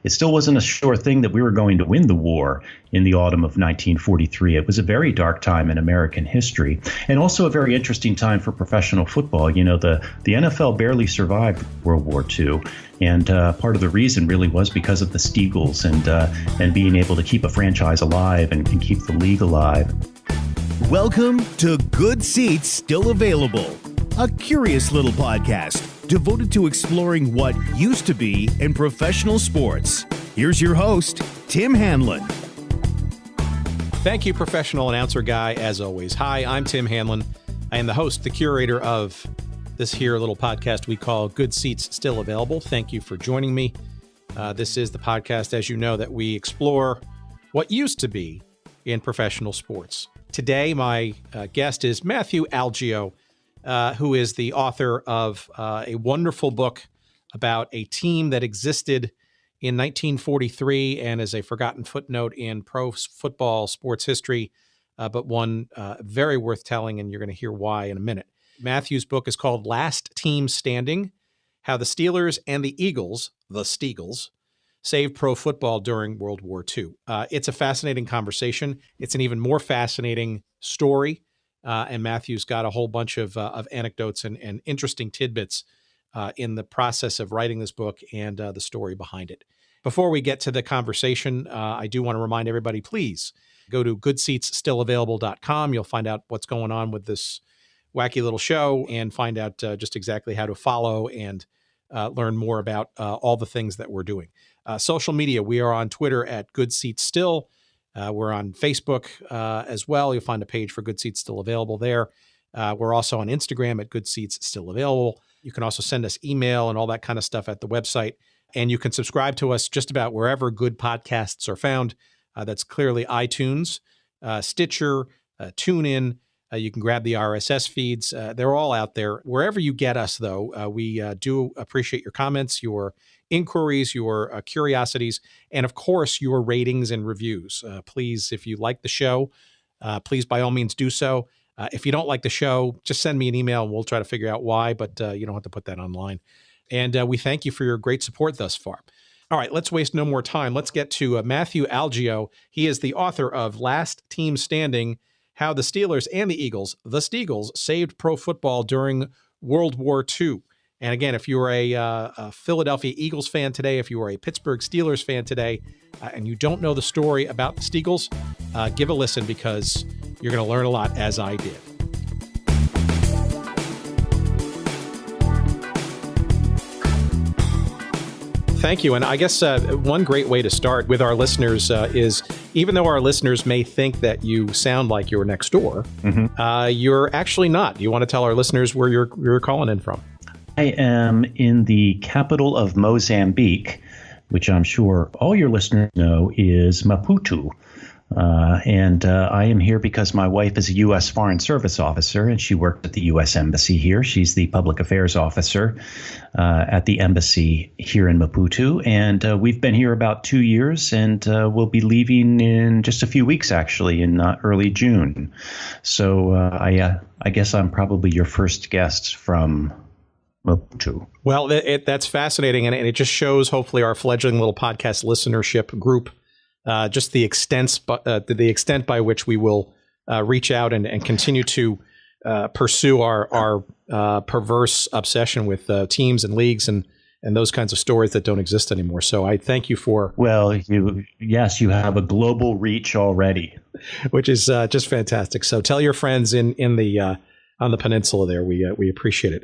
it still wasn't a sure thing that we were going to win the war in the autumn of 1943. It was a very dark time in American history, and also a very interesting time for professional football. You know, the NFL barely survived World War II, and part of the reason really was because of the Steagles and being able to keep a franchise alive and keep the league alive. Welcome to Good Seats Still Available, a curious little podcast devoted to exploring what used to be in professional sports. Here's your host, Tim Hanlon. Thank you, professional announcer guy, as always. Hi, I'm Tim Hanlon. I am the host, the curator of this here little podcast we call Good Seats Still Available. Thank you for joining me. This is the podcast, as you know, that we explore what used to be in professional sports. Today, my guest is Matthew Algeo, who is the author of a wonderful book about a team that existed in 1943 and is a forgotten footnote in pro football sports history, but one very worth telling, and you're going to hear why in a minute. Matthew's book is called Last Team Standing: How the Steelers and the Eagles, the Steagles, saved pro football during World War II. It's a fascinating conversation. It's an even more fascinating story. And Matthew's got a whole bunch of anecdotes and interesting tidbits in the process of writing this book and the story behind it. Before we get to the conversation, I do want to remind everybody, please go to goodseatsstillavailable.com. You'll find out what's going on with this wacky little show and find out just exactly how to follow and learn more about all the things that we're doing. Social media, we are on Twitter at goodseatsstill. We're on Facebook as well. You'll find a page for Good Seats Still Available there. We're also on Instagram at Good Seats Still Available. You can also send us email and all that kind of stuff at the website. And you can subscribe to us just about wherever good podcasts are found. That's clearly iTunes, Stitcher, TuneIn. You can grab the RSS feeds. They're all out there. Wherever you get us, though, we do appreciate your comments, your inquiries, your curiosities, and of course, your ratings and reviews. Please, if you like the show, please by all means do so. If you don't like the show, just send me an email and we'll try to figure out why, but you don't have to put that online. And we thank you for your great support thus far. All right, let's waste no more time. Let's get to Matthew Algeo. He is the author of Last Team Standing: How the Steelers and the Eagles, the Steagles, saved pro football during World War II. And again, if you're a Philadelphia Eagles fan today, if you are a Pittsburgh Steelers fan today, and you don't know the story about the Steagles, give a listen because you're going to learn a lot, as I did. Thank you. And I guess one great way to start with our listeners is, even though our listeners may think that you sound like you're next door, you're actually not. You want to tell our listeners where you're calling in from? I am in the capital of Mozambique, which I'm sure all your listeners know is Maputo. And I am here because my wife is a U.S. Foreign Service officer, and she worked at the U.S. Embassy here. She's the public affairs officer at the embassy here in Maputo. And we've been here about 2 years, and we'll be leaving in just a few weeks, actually, in early June. So I guess I'm probably your first guest from Maputo. Well, that's fascinating, and it just shows, hopefully, our fledgling little podcast listenership group, just the extent by which we will reach out and continue to pursue our perverse obsession with teams and leagues and those kinds of stories that don't exist anymore. So I thank you for. Well, you have a global reach already, which is just fantastic. So tell your friends in the on the peninsula there. We appreciate it.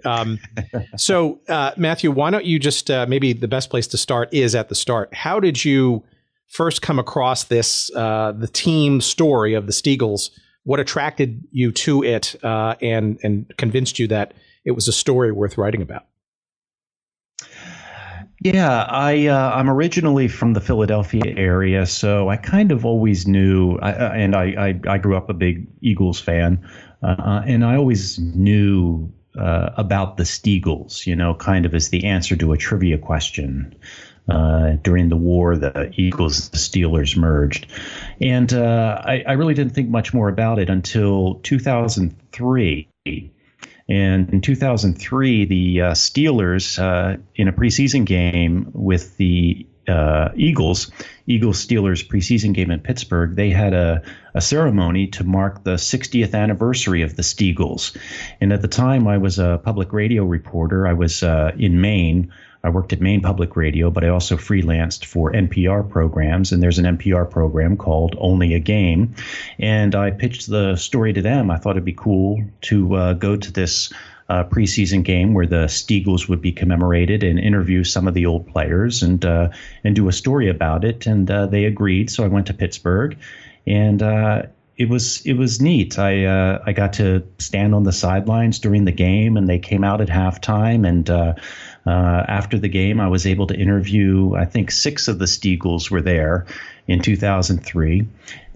So Matthew, why don't you just maybe the best place to start is at the start. How did you first come across this, the team story of the Steagles? What attracted you to it and convinced you that it was a story worth writing about? Yeah, I'm originally from the Philadelphia area, so I kind of always knew, I grew up a big Eagles fan, and I always knew about the Steagles, kind of as the answer to a trivia question. During the war, the Eagles and the Steelers merged. And I really didn't think much more about it until 2003. And in 2003, the Steelers, in a preseason game with the Eagles Steelers preseason game in Pittsburgh, they had a ceremony to mark the 60th anniversary of the Steagles. And at the time, I was a public radio reporter. I was in Maine. I worked at Maine Public Radio, but I also freelanced for NPR programs. And there's an NPR program called Only a Game. And I pitched the story to them. I thought it'd be cool to go to this preseason game where the Steagles would be commemorated and interview some of the old players and do a story about it. And they agreed. So I went to Pittsburgh, and it was neat. I got to stand on the sidelines during the game, and they came out at halftime. And after the game, I was able to interview, I think 6 of the Steagles were there in 2003.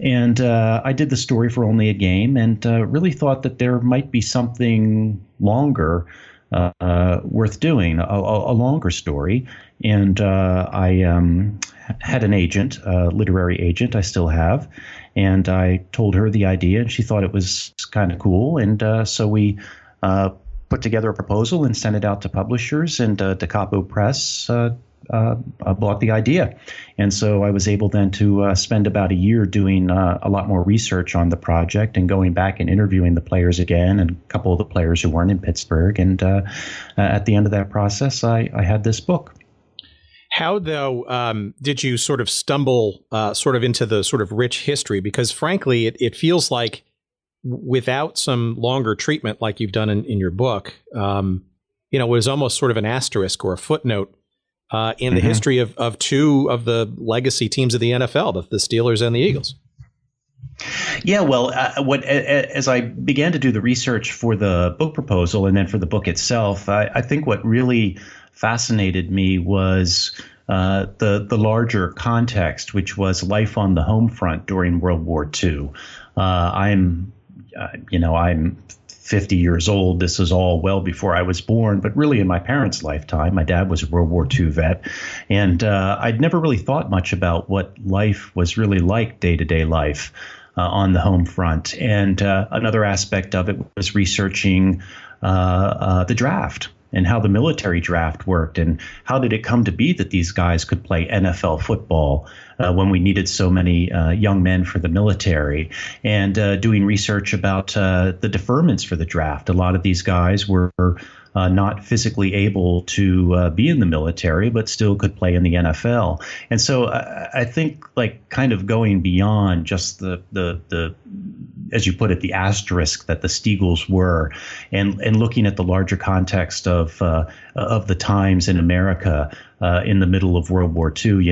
And I did the story for Only a Game, and really thought that there might be something longer worth doing, a longer story. And I had an agent, a literary agent, I still have. And I told her the idea, and she thought it was kind of cool. And so we put together a proposal and sent it out to publishers, and Da Capo Press bought the idea. And so I was able then to spend about a year doing a lot more research on the project and going back and interviewing the players again, and a couple of the players who weren't in Pittsburgh. And at the end of that process, I had this book. How, though, did you sort of stumble sort of into the sort of rich history? Because frankly, it feels like without some longer treatment like you've done in your book, it was almost sort of an asterisk or a footnote in the history of 2 of the legacy teams of the NFL, the Steelers and the Eagles. Yeah, well, as I began to do the research for the book proposal and then for the book itself, I think what really fascinated me was the larger context, which was life on the home front during World War II. I'm 50 years old. This is all well before I was born, but really in my parents' lifetime. My dad was a World War II vet, and I'd never really thought much about what life was really like, day-to-day life on the home front. And another aspect of it was researching the draft and how the military draft worked, and how did it come to be that these guys could play NFL football when we needed so many young men for the military, and doing research about the deferments for the draft. A lot of these guys were not physically able to be in the military, but still could play in the NFL. And so I think, like, kind of going beyond just the as you put it, the asterisk that the Steagles were, and looking at the larger context of the times in America in the middle of World War II.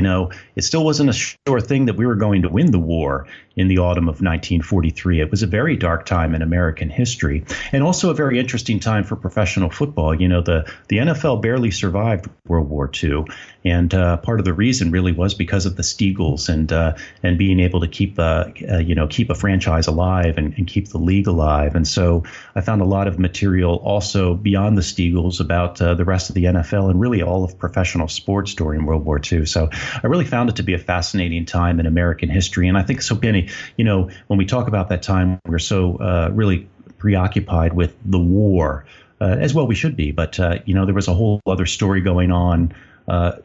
It still wasn't a sure thing that we were going to win the war in the autumn of 1943. It was a very dark time in American history, and also a very interesting time for professional football. The NFL barely survived World War II, and part of the reason really was because of the Steagles and being able to keep a franchise alive and keep the league alive. And so I found a lot of material also beyond the Steagles about the rest of the NFL and really all of professional sports during World War II. So I really found it to be a fascinating time in American history. And I think so many, when we talk about that time, we're so really preoccupied with the war, as well we should be. But, there was a whole other story going on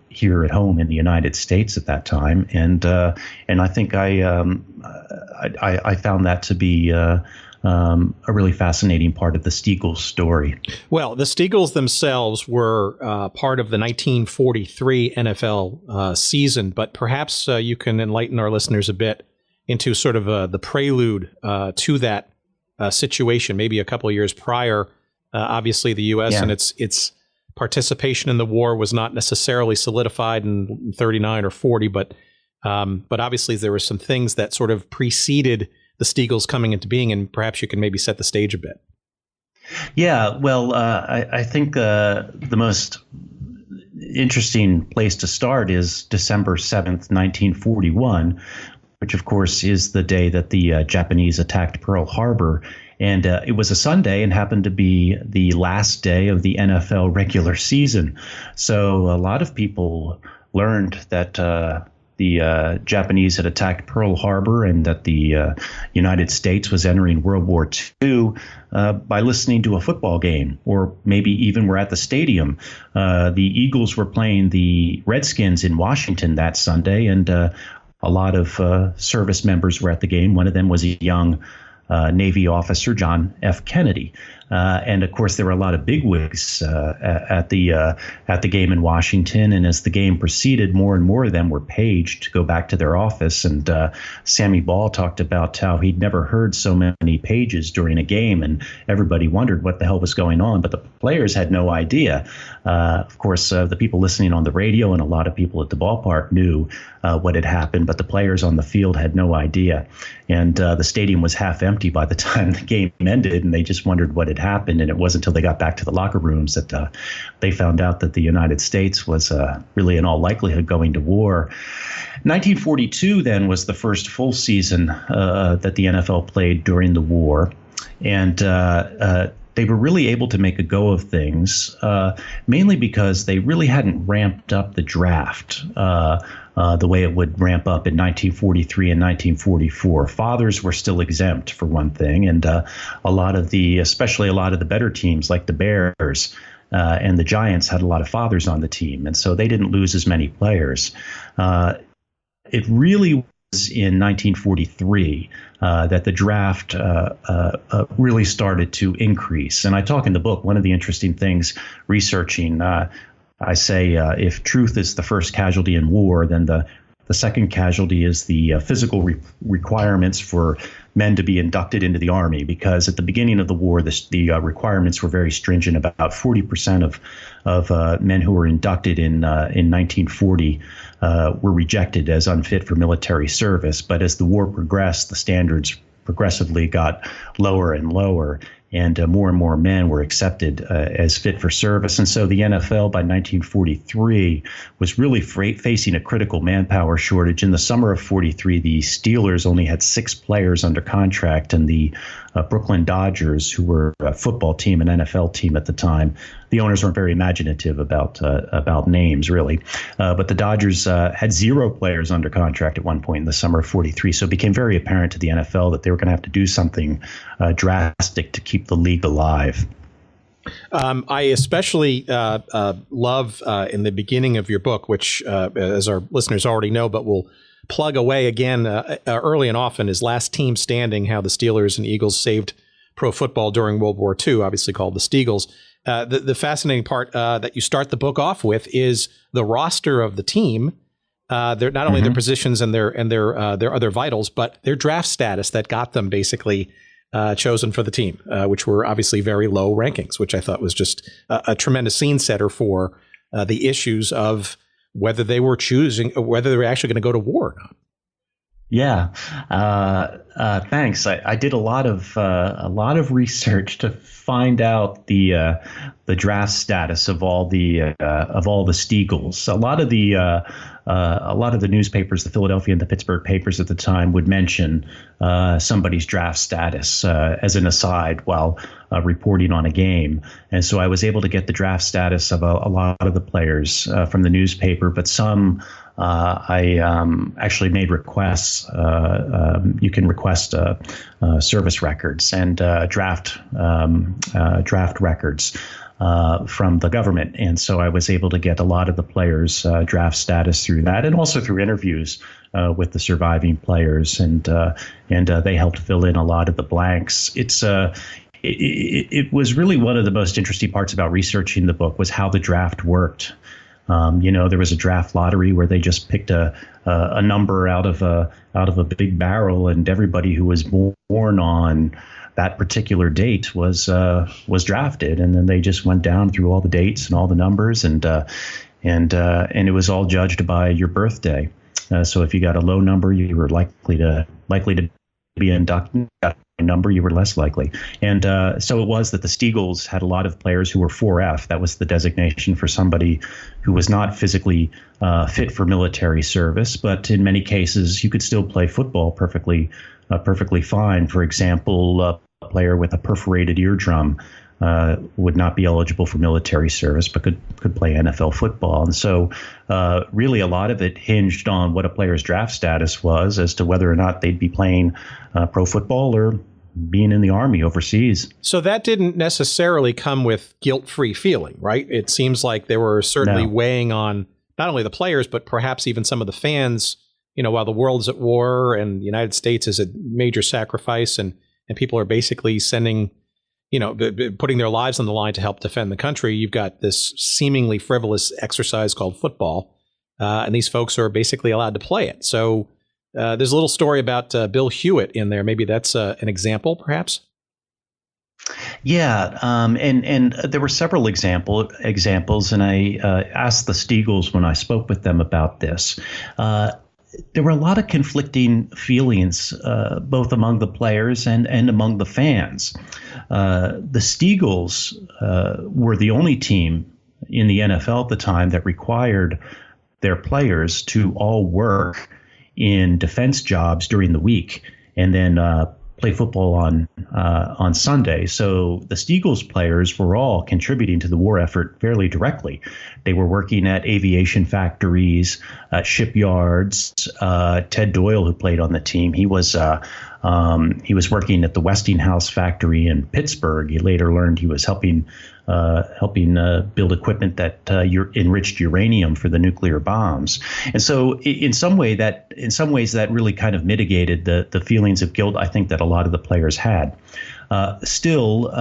here at home in the United States at that time. And I think I found that to be a really fascinating part of the Steagles story. Well, the Steagles themselves were part of the 1943 NFL season, but perhaps you can enlighten our listeners a bit into sort of the prelude to that situation, maybe a couple of years prior. Obviously, the U.S. and its participation in the war was not necessarily solidified in 39 or 40, but obviously there were some things that sort of preceded the Steagles coming into being, and perhaps you can maybe set the stage a bit. Yeah, well, I think the most interesting place to start is December 7th, 1941, which of course is the day that the Japanese attacked Pearl Harbor. And it was a Sunday and happened to be the last day of the NFL regular season. So a lot of people learned that the Japanese had attacked Pearl Harbor and that the United States was entering World War II by listening to a football game, or maybe even were at the stadium. The Eagles were playing the Redskins in Washington that Sunday, and a lot of service members were at the game. One of them was a young Navy officer, John F. Kennedy. And of course, there were a lot of bigwigs at the game in Washington. And as the game proceeded, more and more of them were paged to go back to their office. And Sammy Ball talked about how he'd never heard so many pages during a game, and everybody wondered what the hell was going on. But the players had no idea. Of course, the people listening on the radio and a lot of people at the ballpark knew what had happened, but the players on the field had no idea. And the stadium was half empty by the time the game ended, and they just wondered what had happened. And it wasn't until they got back to the locker rooms that they found out that the United States was really in all likelihood going to war. 1942 then was the first full season that the NFL played during the war. And they were really able to make a go of things, mainly because they really hadn't ramped up the draft the way it would ramp up in 1943 and 1944. Fathers were still exempt, for one thing, and especially a lot of the better teams like the Bears and the Giants had a lot of fathers on the team, and so they didn't lose as many players. It really was in 1943 that the draft really started to increase. And I talk in the book, one of the interesting things researching, I say if truth is the first casualty in war, then the second casualty is the physical requirements for men to be inducted into the Army, because at the beginning of the war, the requirements were very stringent. About 40% of men who were inducted in 1940 were rejected as unfit for military service. But as the war progressed, the standards progressively got lower and lower, and more men were accepted as fit for service. And so the NFL by 1943 was really facing a critical manpower shortage. In the summer of 43, the Steelers only had 6 players under contract, and the Brooklyn Dodgers, who were a football team, an NFL team at the time, the owners weren't very imaginative about names, really. But the Dodgers had 0 players under contract at one point in the summer of 43. So it became very apparent to the NFL that they were going to have to do something drastic to keep the league alive. I especially love in the beginning of your book, which, as our listeners already know, but we'll plug away again early and often, is Last Team Standing, how the Steelers and Eagles saved pro football during World War II, obviously called the Steagles. The fascinating part that you start the book off with is the roster of the team. They're not only their positions and their other vitals, but their draft status that got them basically chosen for the team, which were obviously very low rankings, which I thought was just a tremendous scene setter for the issues of whether they were whether they were actually going to go to war or not. Yeah, thanks. I did a lot of research to find out the draft status of all the Steagles. A lot of the newspapers, the Philadelphia and the Pittsburgh papers at the time, would mention somebody's draft status as an aside while reporting on a game. And so I was able to get the draft status of a lot of the players from the newspaper, but some I actually made requests. You can request service records and draft records from the government. And so I was able to get a lot of the players' draft status through that, and also through interviews with the surviving players. And they helped fill in a lot of the blanks. It was really one of the most interesting parts about researching the book was how the draft worked. There was a draft lottery where they just picked a number out of a big barrel, and everybody who was born on that particular date was drafted, and then they just went down through all the dates and all the numbers, and it was all judged by your birthday. So if you got a low number, you were likely to be inducted. Number, you were less likely. And so it was that the Steagles had a lot of players who were 4F. That was the designation for somebody who was not physically fit for military service, but in many cases you could still play football perfectly fine. For example, a player with a perforated eardrum would not be eligible for military service, but could play NFL football. And so really a lot of it hinged on what a player's draft status was as to whether or not they'd be playing pro football or being in the Army overseas. So that didn't necessarily come with guilt-free feeling, right? It seems like they were certainly weighing on not only the players, but perhaps even some of the fans, while the world's at war and the United States is a major sacrifice and people are basically sending, putting their lives on the line to help defend the country. You've got this seemingly frivolous exercise called football, and these folks are basically allowed to play it. So there's a little story about Bill Hewitt in there. Maybe that's an example, perhaps? Yeah, and there were several examples, and I asked the Steagles when I spoke with them about this. There were a lot of conflicting feelings, both among the players and among the fans. The Steagles were the only team in the NFL at the time that required their players to all work in defense jobs during the week and then play football on Sunday. So the Steagles players were all contributing to the war effort fairly directly. They were working at aviation factories, shipyards. Ted Doyle, who played on the team, he was working at the Westinghouse factory in Pittsburgh. He later learned he was helping build equipment that enriched uranium for the nuclear bombs. And so in some ways that really kind of mitigated the feelings of guilt I think that a lot of the players had. Still,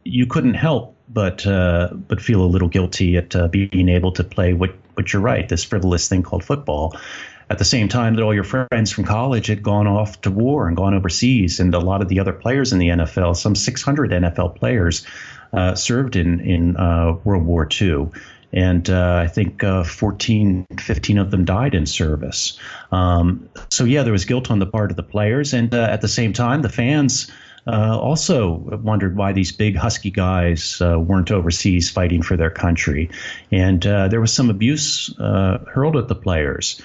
you couldn't help but feel a little guilty at being able to play what you're right, this frivolous thing called football. At the same time that all your friends from college had gone off to war and gone overseas, and a lot of the other players in the NFL, some 600 NFL players, served in World War II. And I think 15 of them died in service. So, yeah, there was guilt on the part of the players. And at the same time, the fans also wondered why these big, husky guys weren't overseas fighting for their country. And there was some abuse hurled at the players.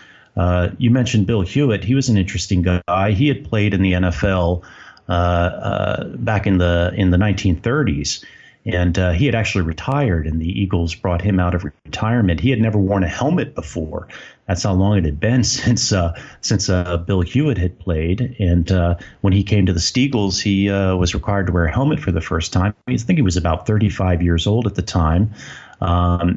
You mentioned Bill Hewitt. He was an interesting guy. He had played in the NFL back in the 1930s. And he had actually retired, and the Eagles brought him out of retirement. He had never worn a helmet before. That's how long it had been since Bill Hewitt had played. And when he came to the Steagles, he was required to wear a helmet for the first time. I think he was about 35 years old at the time.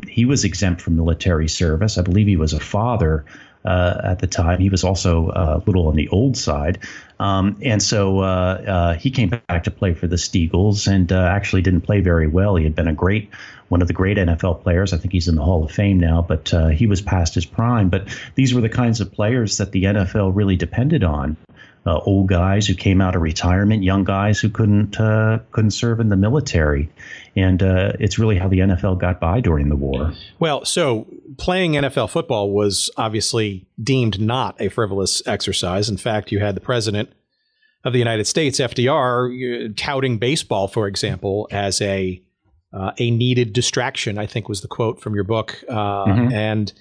He was exempt from military service. I believe he was a father at the time. He was also a little on the old side. And so he came back to play for the Steagles and actually didn't play very well. He had been one of the great NFL players. I think he's in the Hall of Fame now, but he was past his prime. But these were the kinds of players that the NFL really depended on. Old guys who came out of retirement, young guys who couldn't serve in the military. And it's really how the NFL got by during the war. Well, so playing NFL football was obviously deemed not a frivolous exercise. In fact, you had the president of the United States, FDR, touting baseball, for example, as a needed distraction, I think was the quote from your book. And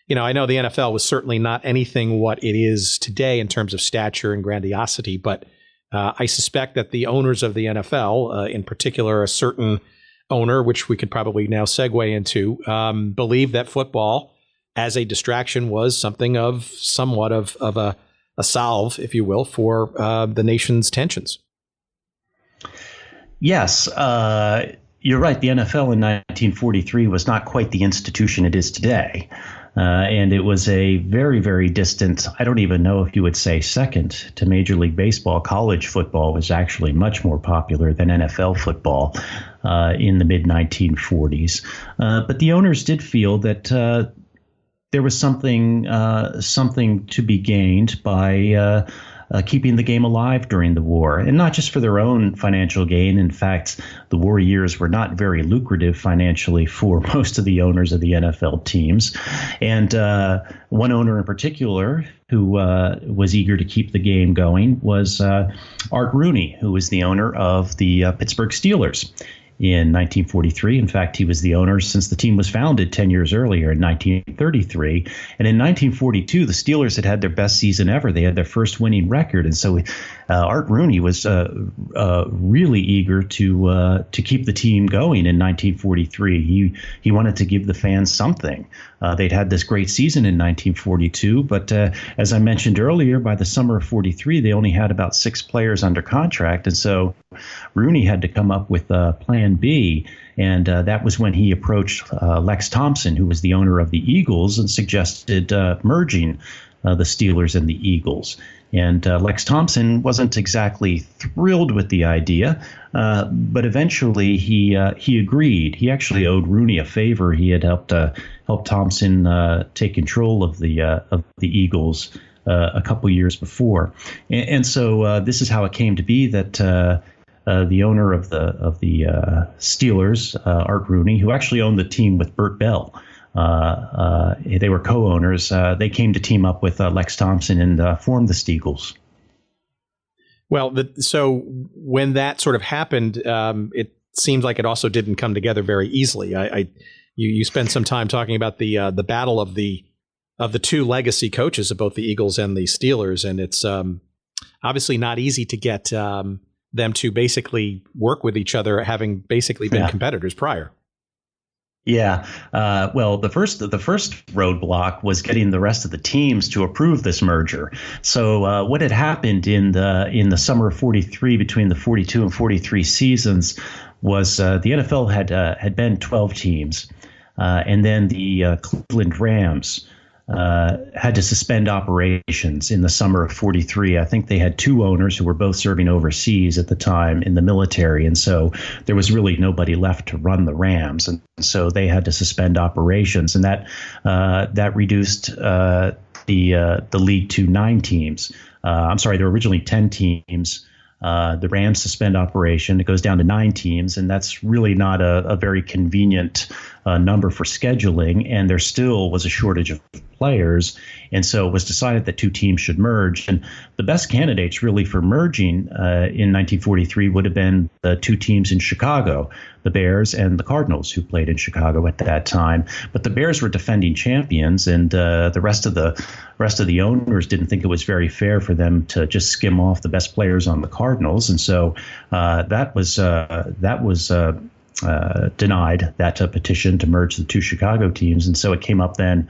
I know the NFL was certainly not anything what it is today in terms of stature and grandiosity, but I suspect that the owners of the NFL, in particular a certain owner, which we could probably now segue into, believed that football as a distraction was somewhat of a salve, if you will, for the nation's tensions. Yes, you're right. The NFL in 1943 was not quite the institution it is today. And it was a very, very distant, I don't even know if you would say second to Major League Baseball. College football was actually much more popular than NFL football in the mid-1940s. But the owners did feel that there was something to be gained by keeping the game alive during the war, and not just for their own financial gain. In fact, the war years were not very lucrative financially for most of the owners of the NFL teams. And one owner in particular who was eager to keep the game going was Art Rooney, who was the owner of the Pittsburgh Steelers. in 1943. In fact, he was the owner since the team was founded 10 years earlier in 1933. And in 1942, the Steelers had their best season ever. They had their first winning record. And so Art Rooney was really eager to keep the team going in 1943. He wanted to give the fans something. They'd had this great season in 1942, but as I mentioned earlier, by the summer of 43, they only had about 6 players under contract. And so Rooney had to come up with Plan B, and that was when he approached Lex Thompson, who was the owner of the Eagles, and suggested merging the Steelers and the Eagles. And Lex Thompson wasn't exactly thrilled with the idea, but eventually he agreed. He actually owed Rooney a favor. He had helped Thompson take control of the Eagles a couple years before, and so this is how it came to be that the owner of the Steelers, Art Rooney, who actually owned the team with Bert Bell. They were co-owners. They came to team up with Lex Thompson and formed the Steagles. Well, so when that sort of happened, it seemed like it also didn't come together very easily. You spent some time talking about the battle of the two legacy coaches of both the Eagles and the Steelers, and it's obviously not easy to get them to basically work with each other, having basically been competitors prior. Yeah. Well, the first roadblock was getting the rest of the teams to approve this merger. So what had happened in the summer of 43, between the 42 and 43 seasons, was the NFL had been 12 teams, and then the Cleveland Rams had to suspend operations in the summer of 43. I think they had 2 owners who were both serving overseas at the time in the military. And so there was really nobody left to run the Rams. And so they had to suspend operations. And that reduced the league to 9 teams. I'm sorry, there were originally 10 teams. The Rams suspend operation. It goes down to 9 teams, and that's really not a very convenient number for scheduling. And there still was a shortage of players, and so it was decided that 2 teams should merge. And the best candidates really for merging in 1943 would have been the 2 teams in Chicago, the Bears and the Cardinals, who played in Chicago at that time. But the Bears were defending champions, and the rest of the owners didn't think it was very fair for them to just skim off the best players on the Cardinals, and so that was denied, that petition to merge the 2 Chicago teams, and so it came up then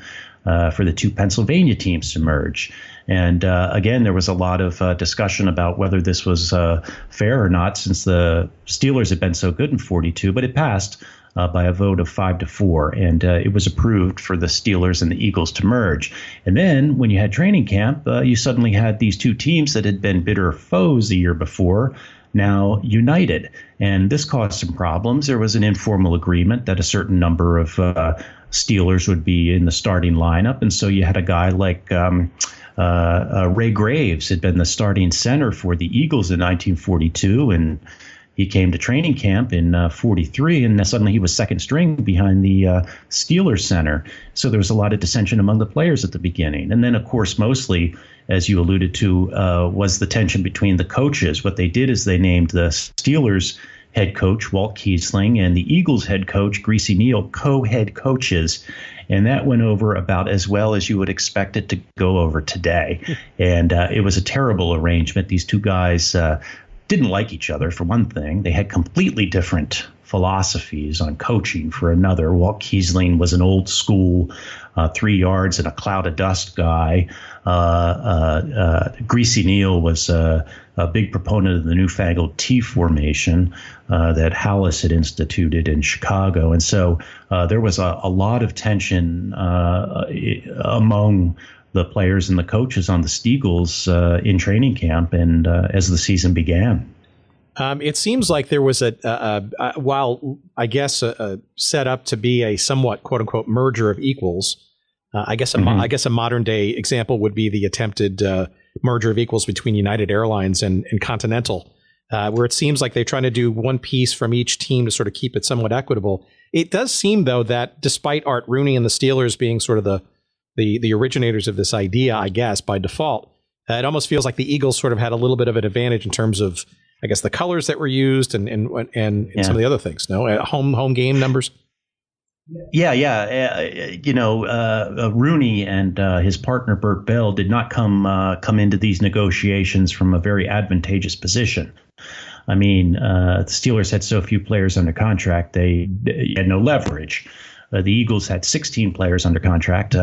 for the 2 Pennsylvania teams to merge. And again, there was a lot of discussion about whether this was fair or not, since the Steelers had been so good in 42, but it passed by a vote of 5-4, and it was approved for the Steelers and the Eagles to merge. And then when you had training camp, you suddenly had these 2 teams that had been bitter foes the year before, now united. And this caused some problems. There was an informal agreement that a certain number of Steelers would be in the starting lineup. And so you had a guy like Ray Graves had been the starting center for the Eagles in 1942, and he came to training camp in 43, and suddenly he was second string behind the Steelers center. So there was a lot of dissension among the players at the beginning. And then, of course, mostly, as you alluded to, was the tension between the coaches. What they did is they named the Steelers head coach, Walt Kiesling, and the Eagles head coach, Greasy Neal, co-head coaches. And that went over about as well as you would expect it to go over today. And it was a terrible arrangement. These 2 guys didn't like each other, for one thing. They had completely different philosophies on coaching, for another. Walt Kiesling was an old school 3 yards and a cloud of dust guy. Greasy Neal was a big proponent of the newfangled T formation that Hallis had instituted in Chicago. And so there was a lot of tension among the players and the coaches on the Steagles in training camp and as the season began. It seems like there was while I guess set up to be a somewhat quote unquote merger of equals. I guess a modern day example would be the attempted merger of equals between United Airlines and Continental, where it seems like they're trying to do one piece from each team to sort of keep it somewhat equitable. It does seem, though, that despite Art Rooney and the Steelers being sort of the originators of this idea, I guess, by default, it almost feels like the Eagles sort of had a little bit of an advantage in terms of I guess the colors that were used and some of the other things. No, home game numbers. Yeah. Rooney and his partner Bert Bell did not come into these negotiations from a very advantageous position. I mean, the Steelers had so few players under contract, they had no leverage. The Eagles had 16 players under contract,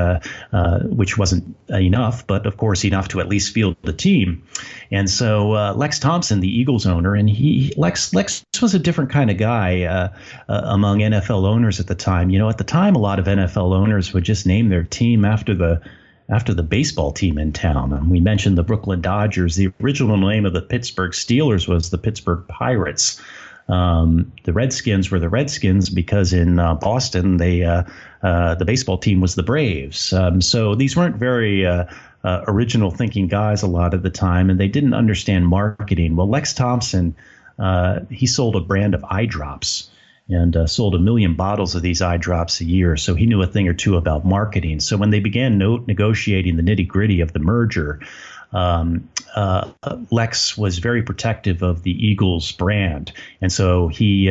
which wasn't enough, but of course enough to at least field the team. And so Lex Thompson, the Eagles owner, and Lex was a different kind of guy among NFL owners at the time. You know, at the time, a lot of NFL owners would just name their team after the baseball team in town. We mentioned the Brooklyn Dodgers. The original name of the Pittsburgh Steelers was the Pittsburgh Pirates. The Redskins were the Redskins because in Boston, the baseball team was the Braves. So these weren't very original thinking guys a lot of the time, and they didn't understand marketing. Well, Lex Thompson, he sold a brand of eye drops and sold 1 million bottles of these eye drops a year. So he knew a thing or two about marketing. So when they began negotiating the nitty gritty of the merger, Lex was very protective of the Eagles brand, and so he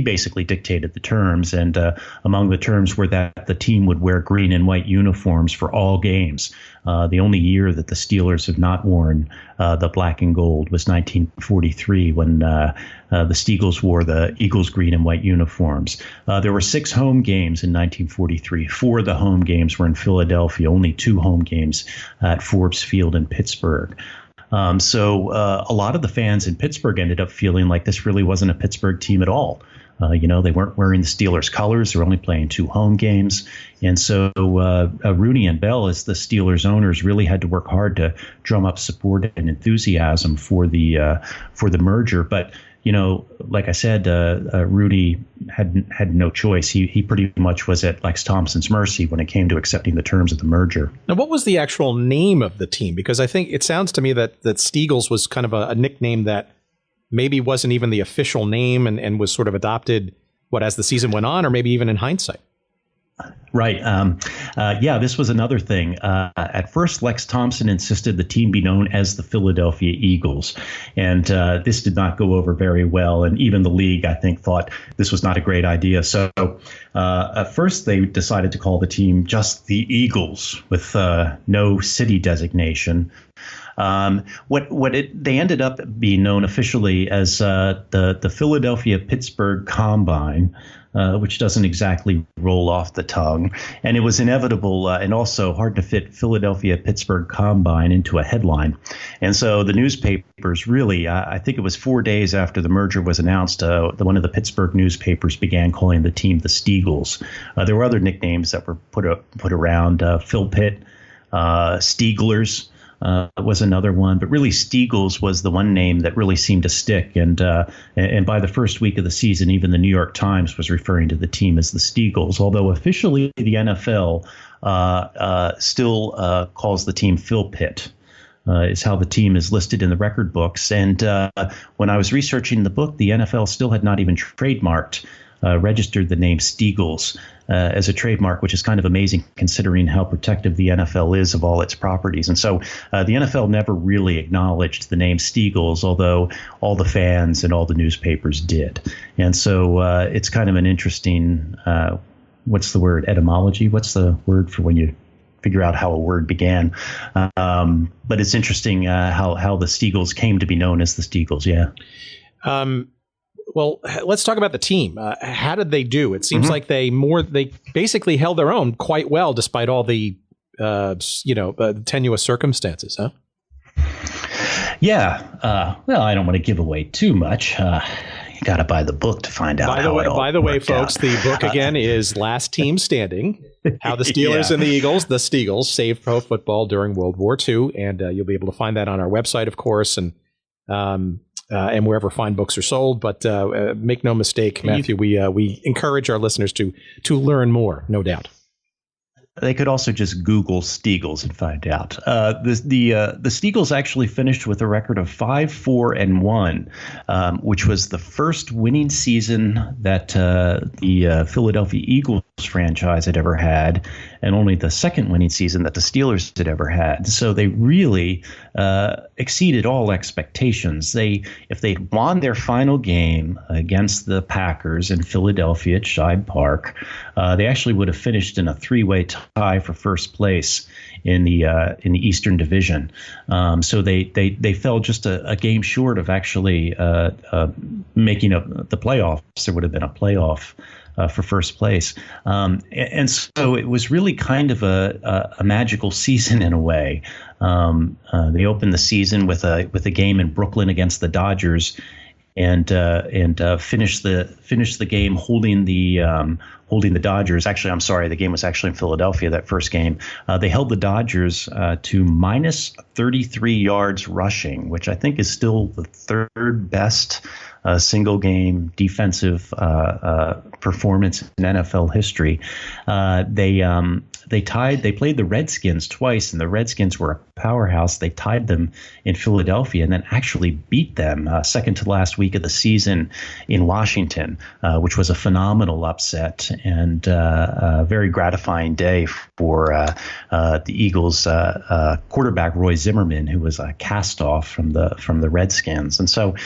basically dictated the terms. And among the terms were that the team would wear green and white uniforms for all games. The only year that the Steelers have not worn the black and gold was 1943, when the Steagles wore the Eagles green and white uniforms. There were 6 home games in 1943. 4 of the home games were in Philadelphia, only 2 home games at Forbes Field in Pittsburgh. So a lot of the fans in Pittsburgh ended up feeling like this really wasn't a Pittsburgh team at all. They weren't wearing the Steelers colors. They're only playing 2 home games. And so Rooney and Bell, as the Steelers owners, really had to work hard to drum up support and enthusiasm for the merger. But, like I said, Rooney had no choice. He pretty much was at Lex Thompson's mercy when it came to accepting the terms of the merger. Now, what was the actual name of the team? Because I think it sounds to me that Steagles was kind of a nickname that maybe wasn't even the official name and was sort of adopted, as the season went on, or maybe even in hindsight. Right. This was another thing. At first, Lex Thompson insisted the team be known as the Philadelphia Eagles. And this did not go over very well. And even the league, I think, thought this was not a great idea. So at first, they decided to call the team just the Eagles with no city designation. They ended up being known officially as the Philadelphia Pittsburgh Combine, which doesn't exactly roll off the tongue. And it was inevitable and also hard to fit Philadelphia Pittsburgh Combine into a headline. And so the newspapers really, I think it was 4 days after the merger was announced, one of the Pittsburgh newspapers began calling the team the Steagles. There were other nicknames that were put around. Phil-Pitt, Steaglers was another one, but really Steagles was the one name that really seemed to stick. And by the first week of the season, even the New York Times was referring to the team as the Steagles, although officially the NFL still calls the team Phil-Pitt. Is how the team is listed in the record books. And when I was researching the book, the NFL still had not even registered the name Steagles as a trademark, which is kind of amazing considering how protective the NFL is of all its properties. And so the NFL never really acknowledged the name Steagles, although all the fans and all the newspapers did. And so it's kind of an interesting, what's the word, etymology? What's the word for when you figure out how a word began? But it's interesting how the Steagles came to be known as the Steagles, yeah. Well, let's talk about the team. How did they do? It seems like they basically held their own quite well, despite all the tenuous circumstances, huh? Yeah. Well, I don't want to give away too much. You got to buy the book to find out. By the way, folks, the book again is Last Team Standing: How the Steelers and the Eagles, the Steagles, saved pro football during World War II, and you'll be able to find that on our website, of course, and wherever fine books are sold. But make no mistake, Matthew, we encourage our listeners to learn more, no doubt. They could also just Google Steagles and find out. The Steagles actually finished with a record of 5-4-1, which was the first winning season that the Philadelphia Eagles franchise had ever had, and only the second winning season that the Steelers had ever had. So they really exceeded all expectations. If they'd won their final game against the Packers in Philadelphia at Shibe Park, they actually would have finished in a three-way tie for first place in the Eastern Division. So they fell just a game short of actually making the playoffs. There would have been a playoff for first place. And so it was really kind of a magical season in a way. They opened the season with a game in Brooklyn against the Dodgers, and finished the game holding the Dodgers. Actually, I'm sorry, the game was actually in Philadelphia, that first game. They held the Dodgers to minus 33 yards rushing, which I think is still the third best single game defensive performance in NFL history. They played the Redskins twice, and the Redskins were a powerhouse. They tied them in Philadelphia and then actually beat them second to last week of the season in Washington, which was a phenomenal upset and a very gratifying day for the Eagles quarterback Roy Zimmerman, who was a cast-off from the Redskins. And so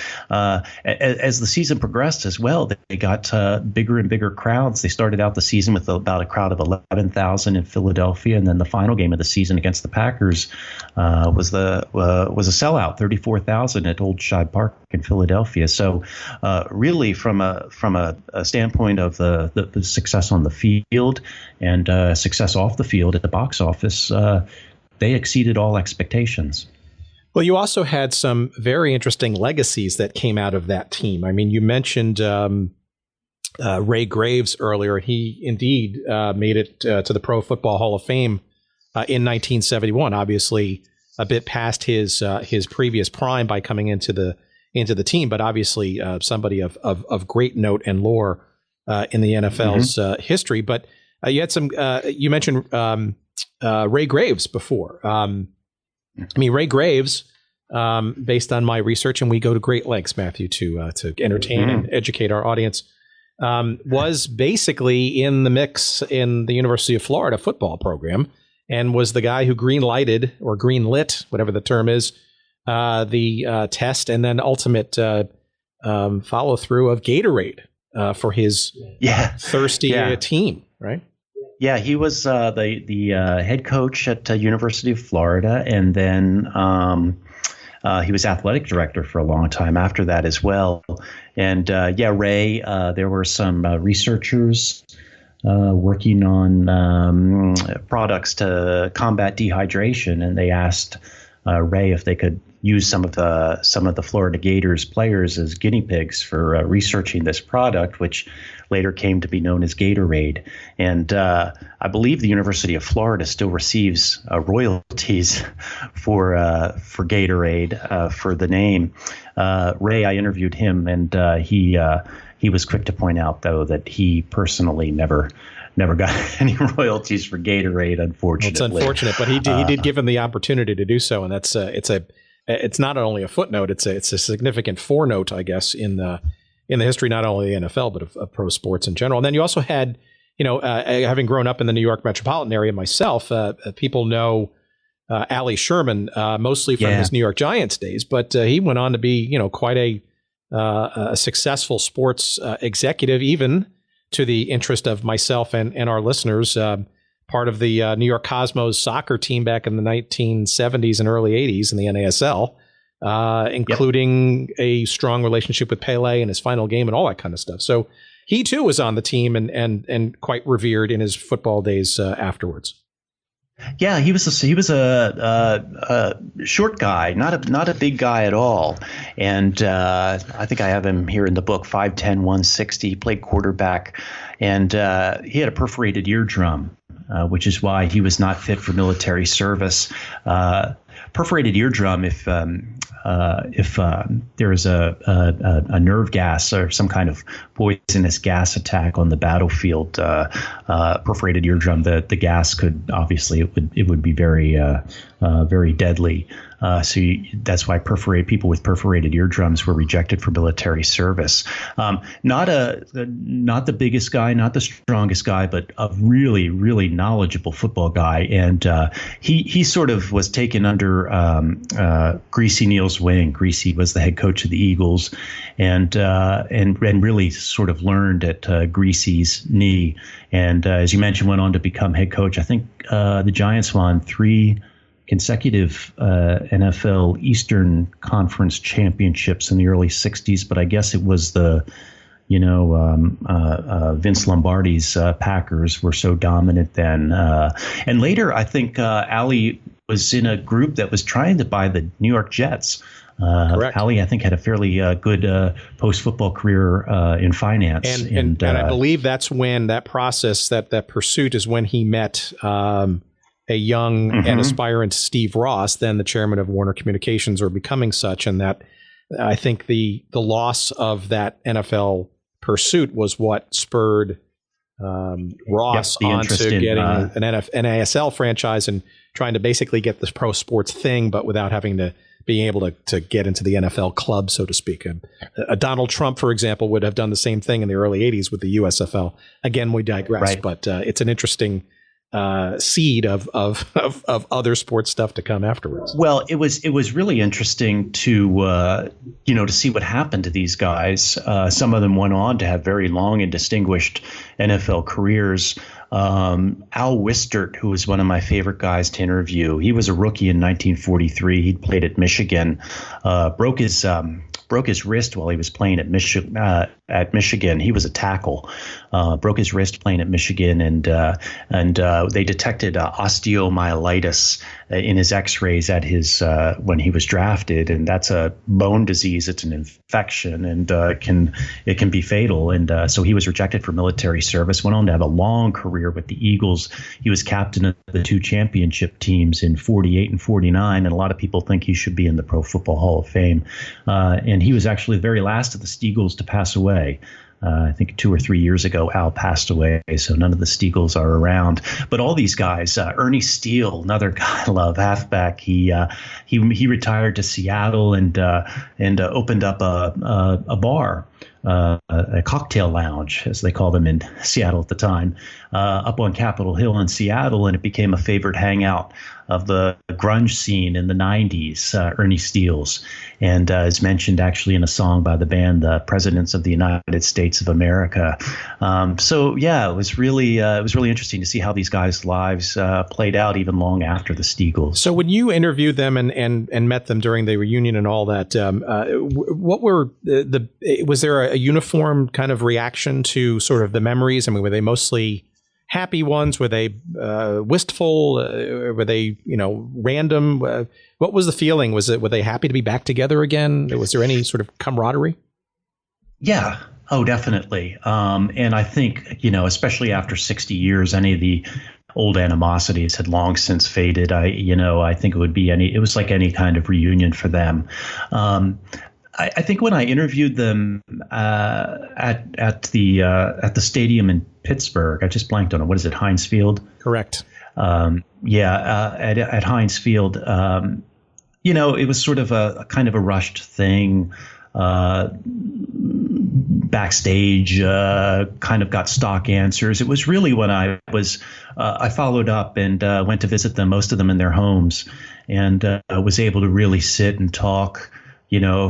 as the season progressed as well, they got bigger and bigger crowds. They started out the season with about a crowd of 11,000 in Philadelphia, and then the final game of the season against the Packers was a sellout, 34,000 at Old Shibe Park in Philadelphia. So really from a standpoint of the success on the field and success off the field at the box office, they exceeded all expectations. Well, you also had some very interesting legacies that came out of that team. I mean, you mentioned Ray Graves earlier. He indeed made it to the Pro Football Hall of Fame in 1971. Obviously, a bit past his previous prime by coming into the team, but obviously somebody of great note and lore in the NFL's history. But you had some. You mentioned Ray Graves before. I mean, Ray Graves, based on my research, and we go to great lengths, Matthew, to entertain and educate our audience, was basically in the mix in the University of Florida football program, and was the guy who green-lighted or green-lit, whatever the term is, the test and then ultimate follow-through of Gatorade for his thirsty team, right? Yeah, he was the head coach at University of Florida, and then he was athletic director for a long time after that as well. And Ray, there were some researchers working on products to combat dehydration, and they asked Ray if they could use some of the Florida Gators players as guinea pigs for researching this product, which later came to be known as Gatorade. And I believe the University of Florida still receives royalties for Gatorade for the name. Ray, I interviewed him, and he was quick to point out, though, that he personally never got any royalties for Gatorade, unfortunately. Well, it's unfortunate, but he did give him the opportunity to do so, and that's it's not only a footnote; it's a significant footnote, I guess, in the history not only of the NFL but of pro sports in general. And then you also had, having grown up in the New York metropolitan area myself, people know Allie Sherman mostly from his New York Giants days, but he went on to be quite a successful sports executive, even to the interest of myself and our listeners. Part of the New York Cosmos soccer team back in the 1970s and early 80s in the NASL, including a strong relationship with Pele in his final game and all that kind of stuff. So he too was on the team and quite revered in his football days afterwards. Yeah, he was a short guy, not a big guy at all. And I think I have him here in the book, 5'10", 160, he played quarterback, and he had a perforated eardrum, which is why he was not fit for military service. Perforated eardrum, if there is a nerve gas or some kind of poisonous gas attack on the battlefield, perforated eardrum, the gas could obviously it would be very very deadly. That's why people with perforated eardrums were rejected for military service. Not the biggest guy, not the strongest guy, but a really, really knowledgeable football guy. And he sort of was taken under Greasy Neal's wing. Greasy was the head coach of the Eagles, and really sort of learned at Greasy's knee. And as you mentioned, went on to become head coach. I think the Giants won 3 consecutive NFL Eastern Conference championships in the early 60s, but I guess it was the Vince Lombardi's Packers were so dominant then. And later, I think Ali was in a group that was trying to buy the New York Jets. Correct. Ali, I think, had a fairly good post-football career in finance. And I believe that's when that process, that pursuit is when he met a young and aspirant Steve Ross, then the chairman of Warner Communications, or becoming such. And that I think the loss of that NFL pursuit was what spurred Ross onto getting an NASL franchise and trying to basically get this pro sports thing, but without having to being able to get into the NFL club, so to speak. Donald Trump, for example, would have done the same thing in the early 80s with the USFL. Again, we digress, right. But it's an interesting seed of other sports stuff to come afterwards. Well, it was really interesting to see what happened to these guys. Some of them went on to have very long and distinguished NFL careers. Al Wistert, who was one of my favorite guys to interview, he was a rookie in 1943. He'd played at Michigan, broke his wrist while he was playing at Michigan. He was a tackle, broke his wrist playing at Michigan, and they detected osteomyelitis in his X-rays at his when he was drafted, and that's a bone disease. It's an infection, and it can be fatal. And so he was rejected for military service. Went on to have a long career with the Eagles. He was captain of the 2 championship teams in 48 and 49, and a lot of people think he should be in the Pro Football Hall of Fame. And he was actually the very last of the Steagles to pass away. I think 2 or 3 years ago, Al passed away, so none of the Steagles are around. But all these guys, Ernie Steele, another guy I love, halfback. He retired to Seattle and opened up a bar, a cocktail lounge, as they called them in Seattle at the time, up on Capitol Hill in Seattle, and it became a favorite hangout of the grunge scene in the 90s, Ernie Steele's, and is mentioned actually in a song by the band, the Presidents of the United States of America. So yeah, it was really interesting to see how these guys' lives played out even long after the Steagles. So when you interviewed them and met them during the reunion and all that, what were was there a uniform kind of reaction to sort of the memories? I mean, were they mostly happy ones? Were they wistful? Were they, random? What was the feeling? Were they happy to be back together again? Was there any sort of camaraderie? Yeah. Oh, definitely. And I think, especially after 60 years, any of the old animosities had long since faded. I think it was like any kind of reunion for them. I think when I interviewed them at the stadium in Pittsburgh, I just blanked on it. What is it, Heinz Field? Correct. At Heinz Field, it was sort of a kind of a rushed thing. Backstage, kind of got stock answers. It was really when I followed up and went to visit them, most of them in their homes, and was able to really sit and talk,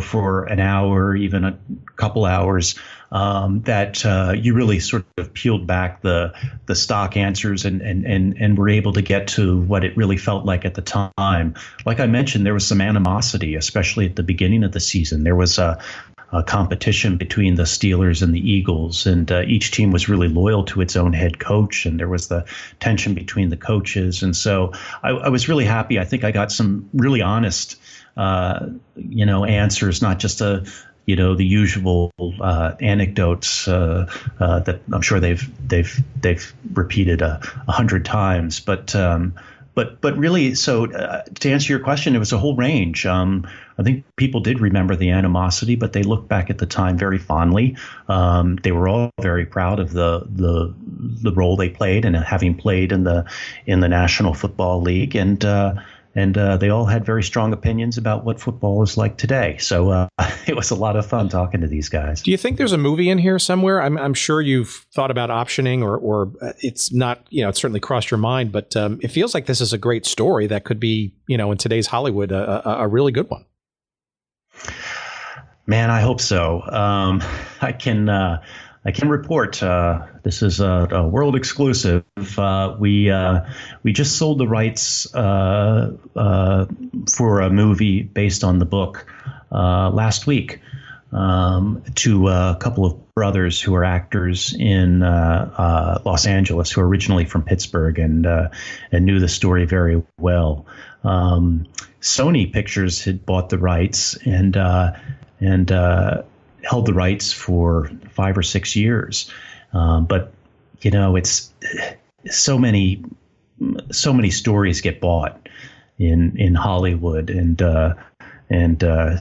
for an hour, even a couple hours, that you really sort of peeled back the stock answers and were able to get to what it really felt like at the time. Like I mentioned, there was some animosity, especially at the beginning of the season. There was a competition between the Steelers and the Eagles, and each team was really loyal to its own head coach, and there was the tension between the coaches. And so I was really happy. I think I got some really honest answers, not just the usual anecdotes that I'm sure they've repeated 100 times, but really, so to answer your question, it was a whole range. I think people did remember the animosity, but they looked back at the time very fondly. They were all very proud of the role they played and having played in the National Football League, and and they all had very strong opinions about what football is like today. So it was a lot of fun talking to these guys. Do you think there's a movie in here somewhere? I'm sure you've thought about optioning, or it's not, it's certainly crossed your mind, but it feels like this is a great story that could be, in today's Hollywood, a really good one. Man, I hope so. I can report this is a world exclusive. We just sold the rights for a movie based on the book last week to a couple of brothers who are actors in Los Angeles, who are originally from Pittsburgh and knew the story very well. Sony Pictures had bought the rights and held the rights for 5 or 6 years. But, it's so many stories get bought in Hollywood, and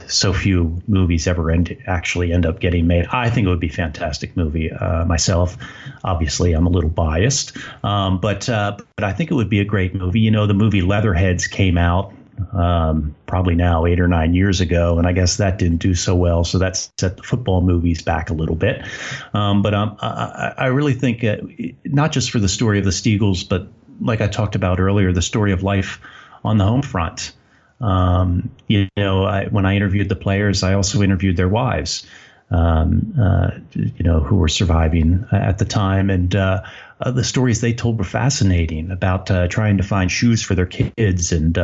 so few movies ever actually end up getting made. I think it would be a fantastic movie myself. Obviously, I'm a little biased, but I think it would be a great movie. The movie Leatherheads came out probably now 8 or 9 years ago, and I guess that didn't do so well, so that set the football movies back a little bit. But I really think not just for the story of the Steagles, but like I talked about earlier, the story of life on the home front. When I interviewed the players, I also interviewed their wives, who were surviving at the time, and the stories they told were fascinating about trying to find shoes for their kids and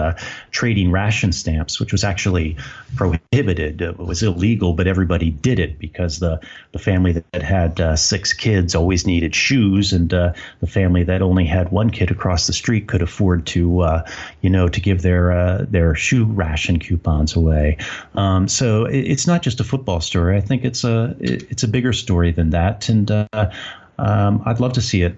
trading ration stamps, which was actually prohibited. It was illegal, but everybody did it because the family that had 6 kids always needed shoes, and the family that only had 1 kid across the street could afford to give their shoe ration coupons away. So it's not just a football story. I think it's a bigger story than that, and I'd love to see it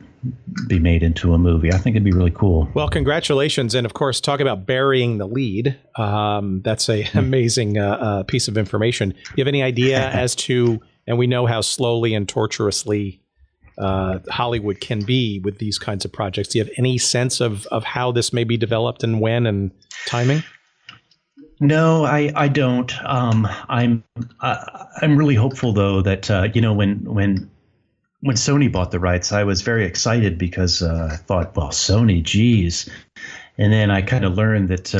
be made into a movie. I think it'd be really cool. Well, congratulations. And of course, talk about burying the lead. That's an amazing piece of information. Do you have any idea as to, and we know how slowly and tortuously Hollywood can be with these kinds of projects. Do you have any sense of how this may be developed and when and timing? No, I don't. I'm really hopeful though that when Sony bought the rights, I was very excited because I thought, well, Sony, geez. And then I kind of learned that,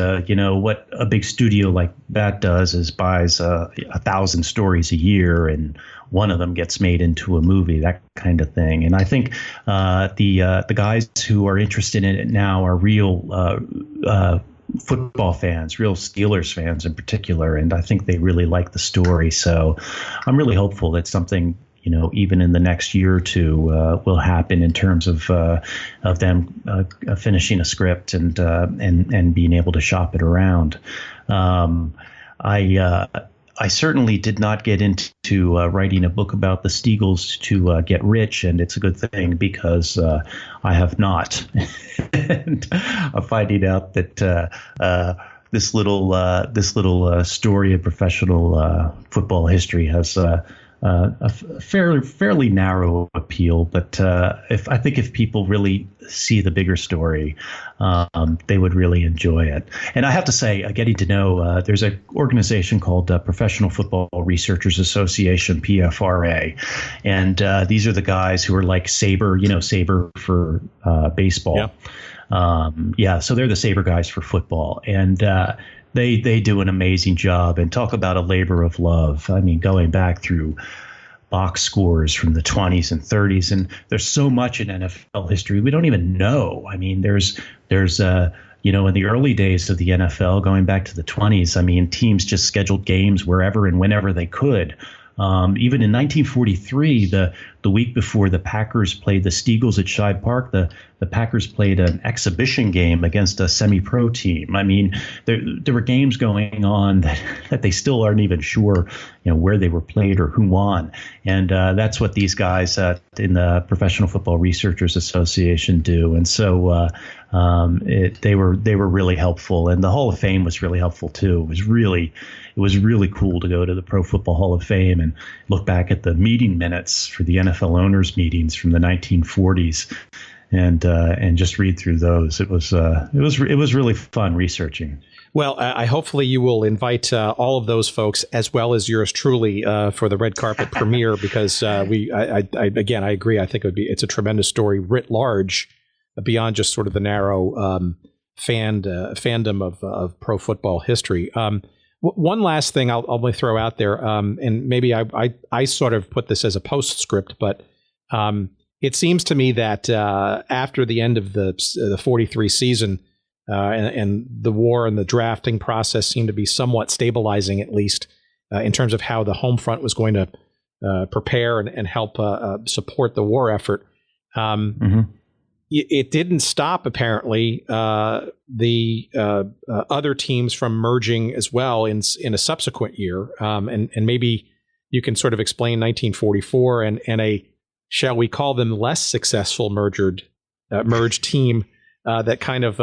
what a big studio like that does is buys 1,000 stories a year, and one of them gets made into a movie, that kind of thing. And I think the guys who are interested in it now are real football fans, real Steelers fans in particular. And I think they really like the story. So I'm really hopeful that something even in the next year or two, will happen in terms of them finishing a script and being able to shop it around. I certainly did not get into writing a book about the Steagles to get rich, and it's a good thing because I have not. And I'm finding out that this little story of professional football history has a fairly narrow appeal, but I think if people really see the bigger story, they would really enjoy it. And I have to say, getting to know, there's an organization called Professional Football Researchers Association, PFRA, and these are the guys who are like Sabre, Sabre for baseball. Yeah. So they're the Sabre guys for football, and They do an amazing job, and talk about a labor of love. I mean, going back through box scores from the 20s and 30s, and there's so much in NFL history we don't even know. I mean, there's in the early days of the NFL, going back to the 20s, I mean, teams just scheduled games wherever and whenever they could. Even in 1943, the week before the Packers played the Steagles at Shibe Park, the Packers played an exhibition game against a semi-pro team. I mean, there were games going on that they still aren't even sure, where they were played or who won. And that's what these guys in the Professional Football Researchers Association do. And so they were really helpful, and the Hall of Fame was really helpful too. It was really cool to go to the Pro Football Hall of Fame and look back at the meeting minutes for the NFL owners meetings from the 1940s. and just read through those. It was really fun researching. Well, I hopefully you will invite all of those folks as well as yours truly for the red carpet premiere, because I agree. I think it's a tremendous story writ large, beyond just sort of the narrow fandom of pro football history. One last thing I'll only throw out there, and maybe I sort of put this as a postscript, but it seems to me that after the end of the 43 season, and the war and the drafting process seemed to be somewhat stabilizing, at least in terms of how the home front was going to prepare and help support the war effort. It didn't stop, apparently, the other teams from merging as well in a subsequent year. And maybe you can sort of explain 1944 and a, shall we call them, less successful merged team that kind of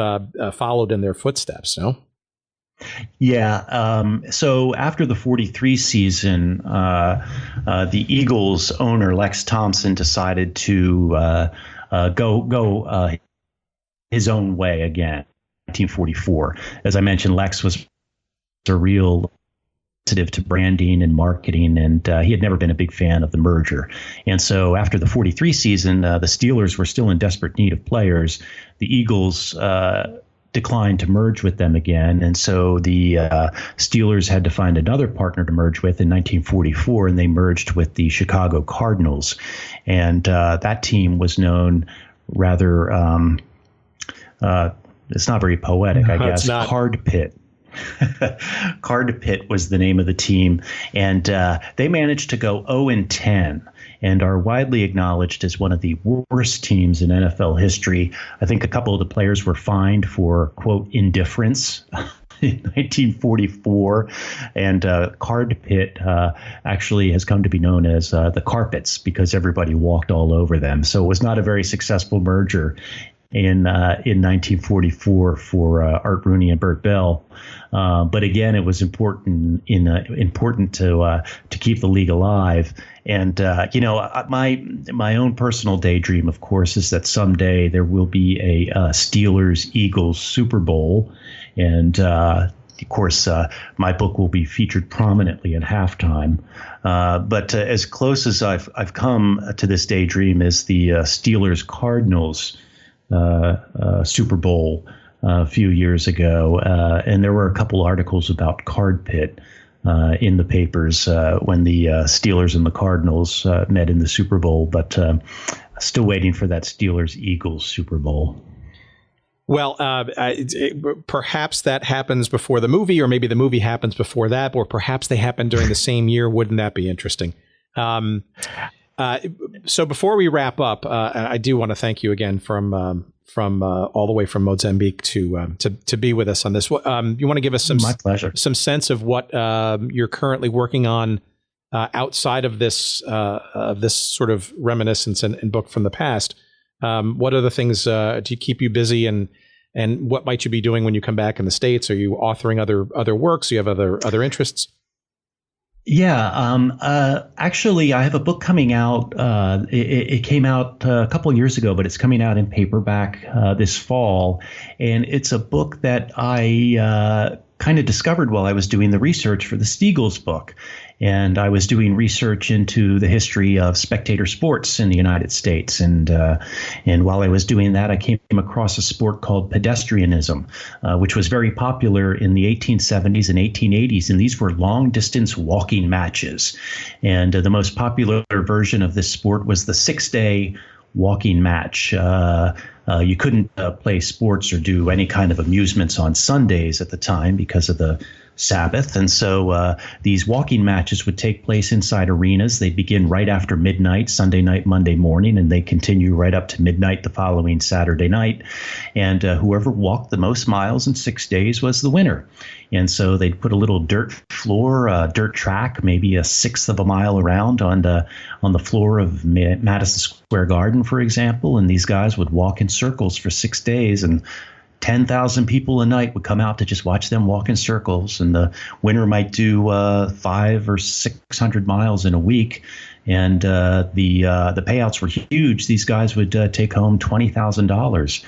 followed in their footsteps, no? Yeah. So after the 43 season, the Eagles owner, Lex Thompson, decided to go his own way again, 1944. As I mentioned, Lex was a real sensitive to branding and marketing, and he had never been a big fan of the merger. And so after the 43 season, the Steelers were still in desperate need of players. The Eagles declined to merge with them again, and so the Steelers had to find another partner to merge with in 1944, and they merged with the Chicago Cardinals. And that team was known rather, it's not very poetic, I guess, Card Pit. Card Pit was the name of the team, and they managed to go 0-10 and are widely acknowledged as one of the worst teams in NFL history. I think a couple of the players were fined for, quote, indifference in 1944, and Card Pit actually has come to be known as the Carpets because everybody walked all over them. So it was not a very successful merger in 1944 for Art Rooney and Bert Bell. But again, it was important to keep the league alive. And my own personal daydream, of course, is that someday there will be a Steelers-Eagles Super Bowl, and of course, my book will be featured prominently at halftime. But as close as I've come to this daydream is the Steelers-Cardinals Super Bowl a few years ago, and there were a couple articles about Card Pit in the papers when the Steelers and the Cardinals met in the Super Bowl, but still waiting for that Steelers-Eagles Super Bowl. Well, perhaps that happens before the movie, or maybe the movie happens before that, or perhaps they happen during the same year. Wouldn't that be interesting? So before we wrap up, I do want to thank you again from all the way from Mozambique to be with us on this. You want to give us My pleasure. some sense of what you're currently working on outside of this sort of reminiscence and book from the past. What other things do you keep you busy, and what might you be doing when you come back in the States? Are you authoring other works? Do you have other interests? Yeah, actually, I have a book coming out. It came out a couple of years ago, but it's coming out in paperback this fall. And it's a book that I kind of discovered while I was doing the research for the Steagles book. And I was doing research into the history of spectator sports in the United States. And while I was doing that, I came across a sport called pedestrianism, which was very popular in the 1870s and 1880s. And these were long-distance walking matches. And the most popular version of this sport was the 6-day walking match. You couldn't play sports or do any kind of amusements on Sundays at the time because of the Sabbath. And so these walking matches would take place inside arenas. They begin right after midnight, Sunday night, Monday morning, and they continue right up to midnight the following Saturday night. And whoever walked the most miles in 6 days was the winner. And so they'd put a little dirt floor, dirt track, maybe a sixth of a mile around on the floor of Madison Square Garden, for example. And these guys would walk in circles for 6 days. And 10,000 people a night would come out to just watch them walk in circles, and the winner might do 500 or 600 miles in a week, and the payouts were huge. These guys would take home $20,000.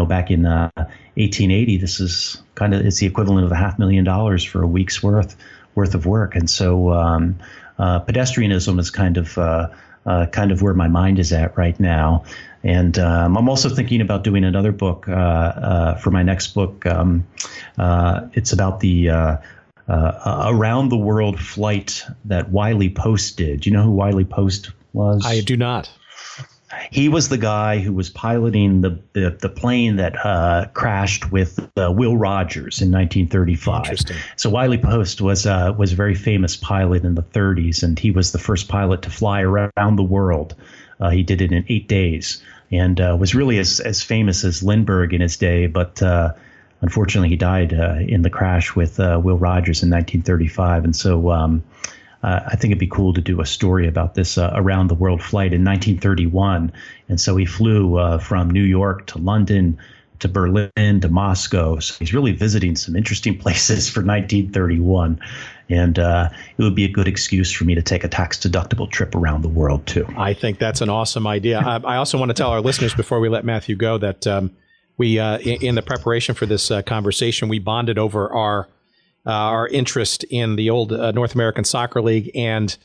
Back in 1880, this is it's the equivalent of $500,000 for a week's worth of work, and so pedestrianism is kind of where my mind is at right now. And I'm also thinking about doing another book for my next book. It's about the around the world flight that Wiley Post did. Do you know who Wiley Post was? I do not. He was the guy who was piloting the plane that crashed with Will Rogers in 1935. Interesting. So Wiley Post was a very famous pilot in the 30s, and he was the first pilot to fly around the world. He did it in 8 days, and was really as famous as Lindbergh in his day, but unfortunately he died in the crash with Will Rogers in 1935. And so I think it'd be cool to do a story about this around the world flight in 1931. And so he flew from New York to London to Berlin to Moscow. So he's really visiting some interesting places for 1931. And it would be a good excuse for me to take a tax-deductible trip around the world, too. I think that's an awesome idea. I also want to tell our listeners before we let Matthew go that we, in the preparation for this conversation, we bonded over our interest in the old North American Soccer League and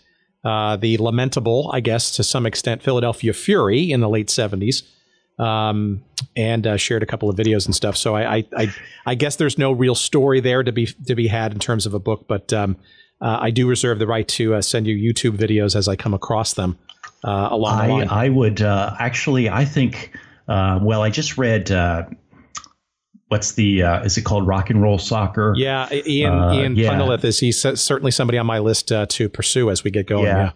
the lamentable, I guess, to some extent, Philadelphia Fury in the late 70s, and shared a couple of videos and stuff. So I guess there's no real story there to be had in terms of a book, but I do reserve the right to send you YouTube videos as I come across them along the line. I would actually, I think, I just read. What's the, is it called Rock and Roll Soccer? Yeah, Ian Fundelith he's certainly somebody on my list to pursue as we get going. Yeah.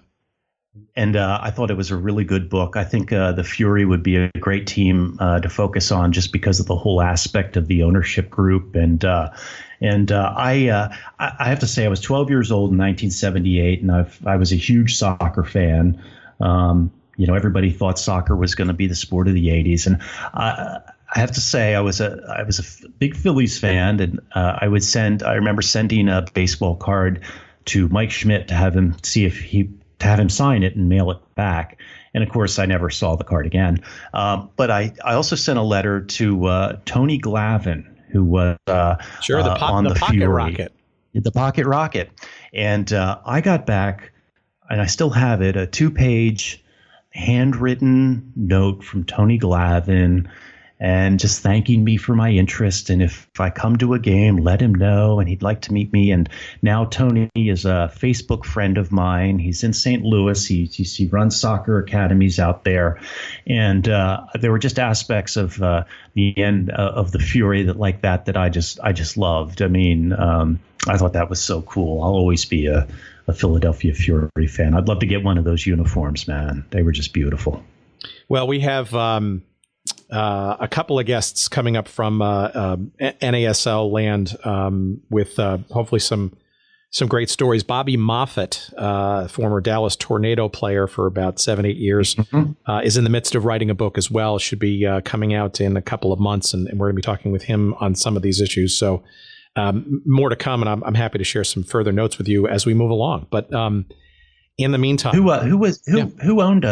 And I thought it was a really good book. I think the Fury would be a great team to focus on just because of the whole aspect of the ownership group. And I have to say I was 12 years old in 1978, and I was a huge soccer fan. Everybody thought soccer was going to be the sport of the 80s. And I have to say I was a big Phillies fan, and I remember sending a baseball card to Mike Schmidt to have him sign it and mail it back. And of course, I never saw the card again. But I also sent a letter to Tony Glavine, who was on the Pocket Fury, Rocket. The Pocket Rocket. And I got back, and I still have it, a 2-page handwritten note from Tony Glavine, and just thanking me for my interest. And if I come to a game, let him know, and he'd like to meet me. And now Tony is a Facebook friend of mine. He's in St. Louis. He runs soccer academies out there. And there were just aspects of the end of the Fury that I just loved. I mean, I thought that was so cool. I'll always be a Philadelphia Fury fan. I'd love to get one of those uniforms, man. They were just beautiful. Well, we have a couple of guests coming up from NASL land with hopefully some great stories. Bobby Moffett, former Dallas Tornado player for about 7-8 years, is in the midst of writing a book as well. Should be coming out in a couple of months, and we're going to be talking with him on some of these issues. So more to come, and I'm happy to share some further notes with you as we move along. But in the meantime, who owned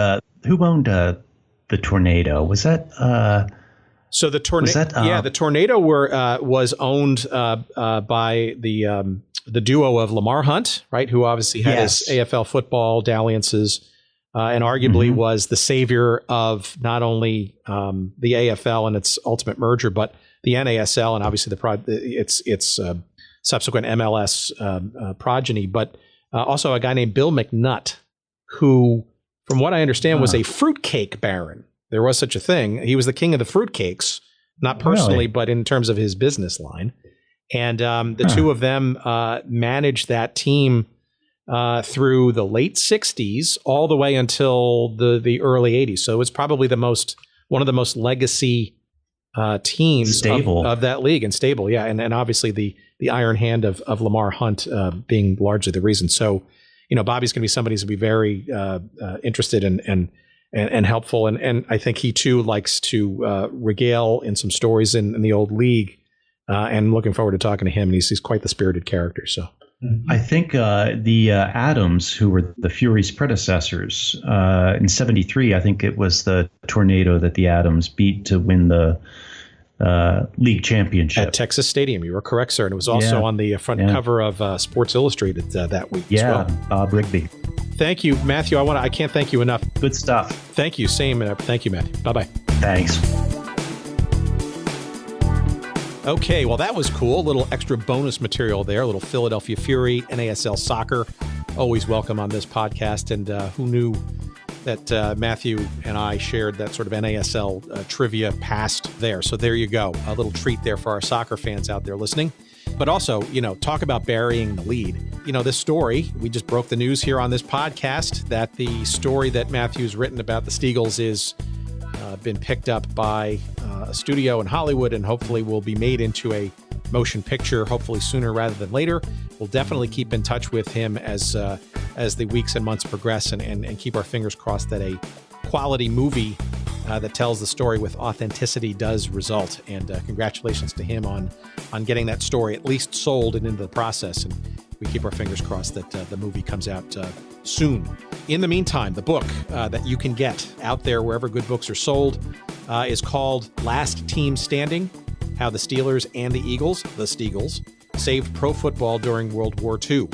the Tornado? Was that so the Tornado? The Tornado was owned by the duo of Lamar Hunt, right? Who obviously had his AFL football dalliances, and arguably was the savior of not only the AFL and its ultimate merger, but the NASL and obviously its subsequent MLS progeny. But also a guy named Bill McNutt, who, from what I understand, was a fruitcake baron. There was such a thing. He was the king of the fruitcakes, not personally, but in terms of his business line. And the two of them managed that team through the late 60s all the way until the early 80s. So it's probably one of the most legacy teams of that league, and stable. Yeah. And obviously the iron hand of Lamar Hunt being largely the reason. So, Bobby's going to be somebody who's going to be very interested and and helpful. And I think he too likes to regale in some stories in the old league. And looking forward to talking to him. And he's quite the spirited character. So I think the Adams, who were the Furies' predecessors, in '73, I think it was the Tornado that the Adams beat to win the league championship at Texas Stadium. You were correct, sir. And it was also on the front cover of Sports Illustrated that week as well. Bob Rigby. Thank you, Matthew. I can't thank you enough. Good stuff. Thank you. Same. Thank you, Matthew. Bye-bye. Thanks. Okay, well, that was cool. A little extra bonus material there, a little Philadelphia Fury, NASL soccer. Always welcome on this podcast. And who knew that Matthew and I shared that sort of NASL trivia past there. So there you go. A little treat there for our soccer fans out there listening. But also, talk about burying the lead. This story, we just broke the news here on this podcast that the story that Matthew's written about the Steagles is been picked up by a studio in Hollywood and hopefully will be made into a motion picture, hopefully sooner rather than later. We'll definitely keep in touch with him as the weeks and months progress and keep our fingers crossed that a quality movie that tells the story with authenticity does result. And congratulations to him on getting that story at least sold and into the process. And we keep our fingers crossed that the movie comes out soon. In the meantime, the book that you can get out there wherever good books are sold is called Last Team Standing: How the Steelers and the Eagles, the Steagles, Saved Pro Football During World War II.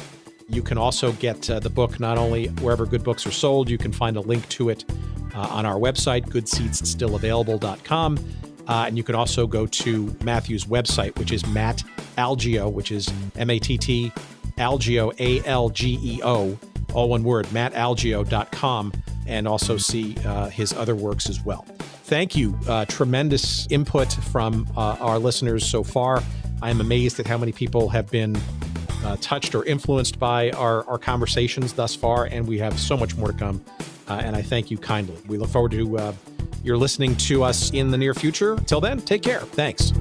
You can also get the book not only wherever good books are sold, you can find a link to it on our website, goodseatsstillavailable.com. And you can also go to Matthew's website, which is Matt Algeo, which is M-A-T-T, Algeo, A-L-G-E-O, all one word, mattalgeo.com, and also see his other works as well. Thank you. Tremendous input from our listeners so far. I am amazed at how many people have been touched or influenced by our conversations thus far, and we have so much more to come. And I thank you kindly. We look forward to your listening to us in the near future. Till then, take care. Thanks.